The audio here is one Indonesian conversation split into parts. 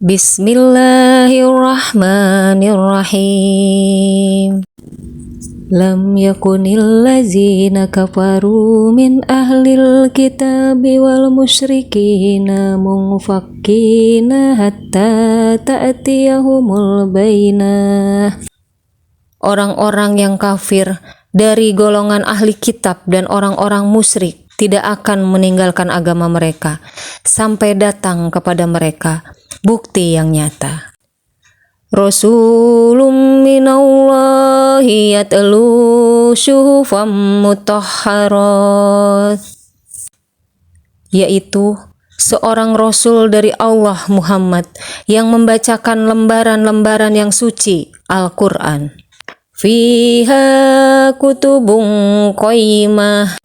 Bismillahirrahmanirrahim. Lam yakunil lazina kafaru min ahlil kitabi wal musyrikina munfakkina hatta ta'tiyahumul bayyinah. Orang-orang yang kafir dari golongan ahli kitab dan orang-orang musyrik tidak akan meninggalkan agama mereka sampai datang kepada mereka bukti yang nyata. Rasulun minallahi yatlu syuhufam mutahharat, yaitu seorang rasul dari Allah Muhammad yang membacakan lembaran-lembaran yang suci Al-Quran. Fiha kutubun qayyimah,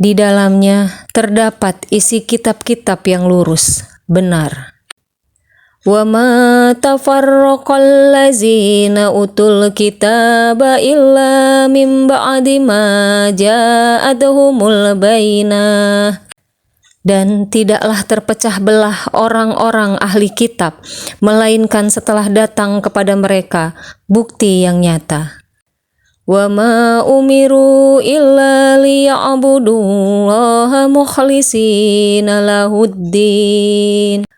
di dalamnya terdapat isi kitab-kitab yang lurus, benar. Wa ma tafarraqal ladzina utul kitaba illa min ba'di ma ja'atuhumul bayyinah. Dan tidaklah terpecah belah orang-orang ahli kitab melainkan setelah datang kepada mereka bukti yang nyata. Wa ma umiru illa liya'budullaha mukhlishina lahuddin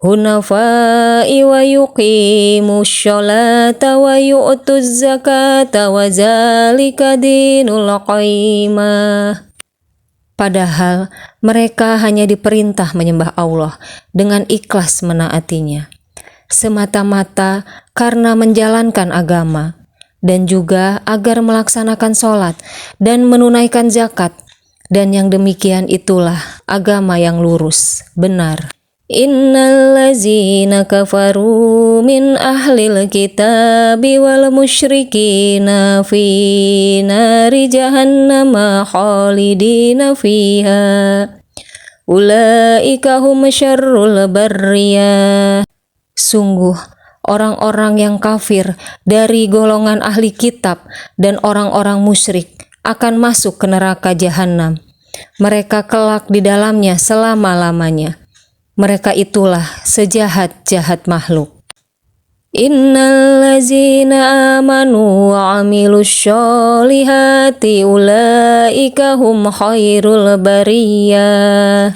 hunafa'i wa yuqimus sholata wa yu'tuz zakata wa zalika dinul qayyimah. Padahal mereka hanya diperintah menyembah Allah dengan ikhlas menaatinya, semata-mata karena menjalankan agama, dan juga agar melaksanakan sholat dan menunaikan zakat, dan yang demikian itulah agama yang lurus, benar. Innal ladzina kafaru min ahlil kitabi wal musyrikina fi nari jahannama khalidina fiha ulaika hum syarrul barriyah. Sungguh orang-orang yang kafir dari golongan ahli kitab dan orang-orang musyrik akan masuk ke neraka jahanam. Mereka kelak di dalamnya selama-lamanya. Mereka itulah sejahat-jahat makhluk. Innal ladzina amanu wa 'amilus sholihati ulaika hum khairul bariyah.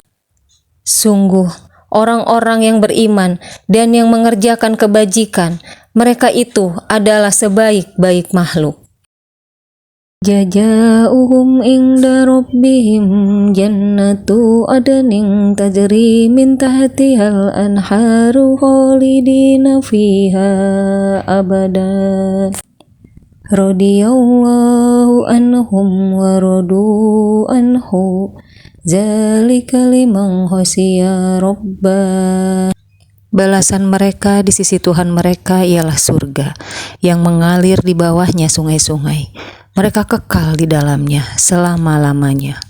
Sungguh orang-orang yang beriman dan yang mengerjakan kebajikan, mereka itu adalah sebaik-baik makhluk. Jazaa'uhum inda rabbihim jannatu adnin tajri min tahtihal anharu khalidina fiha abada. Radiyallahu anhum wa radu anhu zalika liman khashiya rabbah. Balasan mereka di sisi Tuhan mereka ialah surga yang mengalir di bawahnya sungai-sungai. Mereka kekal di dalamnya selama-lamanya.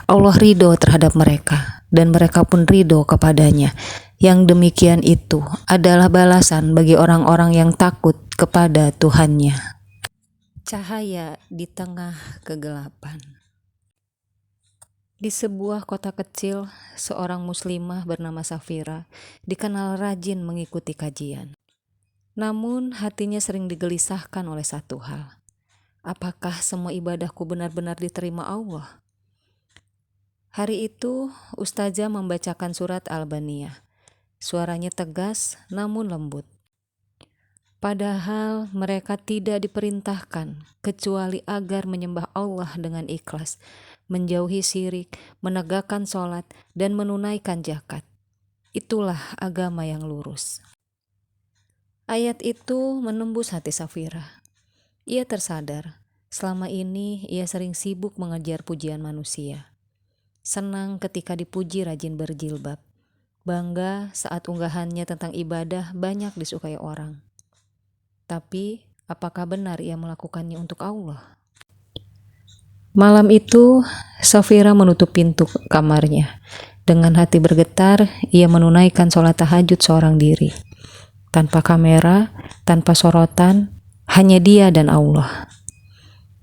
Allah ridho terhadap mereka dan mereka pun ridho kepadanya. Yang demikian itu adalah balasan bagi orang-orang yang takut kepada Tuhannya. Cahaya di tengah kegelapan. Di sebuah kota kecil, seorang muslimah bernama Safira dikenal rajin mengikuti kajian. Namun hatinya sering digelisahkan oleh satu hal. Apakah semua ibadahku benar-benar diterima Allah? Hari itu, ustazah membacakan surat Al-Baniyah. Suaranya tegas namun lembut. Padahal mereka tidak diperintahkan kecuali agar menyembah Allah dengan ikhlas, menjauhi syirik, menegakkan sholat, dan menunaikan zakat. Itulah agama yang lurus. Ayat itu menembus hati Safira. Ia tersadar, selama ini ia sering sibuk mengejar pujian manusia. Senang ketika dipuji rajin berjilbab. Bangga saat unggahannya tentang ibadah banyak disukai orang. Tapi, apakah benar ia melakukannya untuk Allah? Malam itu, Safira menutup pintu kamarnya. Dengan hati bergetar, ia menunaikan sholat tahajud seorang diri. Tanpa kamera, tanpa sorotan, hanya dia dan Allah.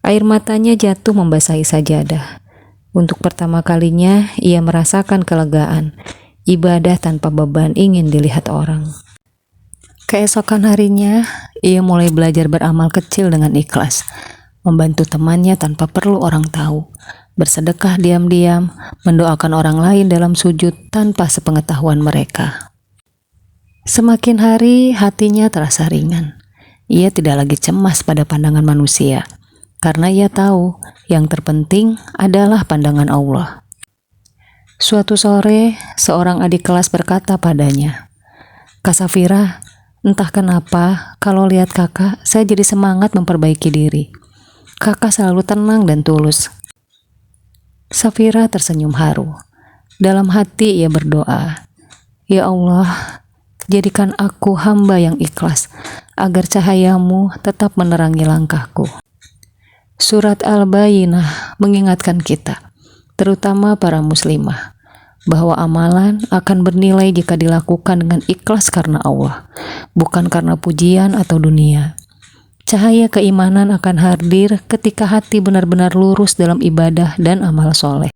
Air matanya jatuh membasahi sajadah. Untuk pertama kalinya ia merasakan kelegaan. Ibadah tanpa beban ingin dilihat orang. Keesokan harinya, ia mulai belajar beramal kecil dengan ikhlas, membantu temannya tanpa perlu orang tahu, bersedekah diam-diam, mendoakan orang lain dalam sujud tanpa sepengetahuan mereka. Semakin hari, hatinya terasa ringan. Ia tidak lagi cemas pada pandangan manusia, karena ia tahu yang terpenting adalah pandangan Allah. Suatu sore, seorang adik kelas berkata padanya, "Kak Safira, entah kenapa kalau lihat kakak, saya jadi semangat memperbaiki diri. Kakak selalu tenang dan tulus." Safira tersenyum haru. Dalam hati ia berdoa, "Ya Allah, jadikan aku hamba yang ikhlas, agar cahayamu tetap menerangi langkahku." Surat Al-Bayyinah mengingatkan kita, terutama para muslimah, bahwa amalan akan bernilai jika dilakukan dengan ikhlas karena Allah, bukan karena pujian atau dunia. Cahaya keimanan akan hadir ketika hati benar-benar lurus dalam ibadah dan amal soleh.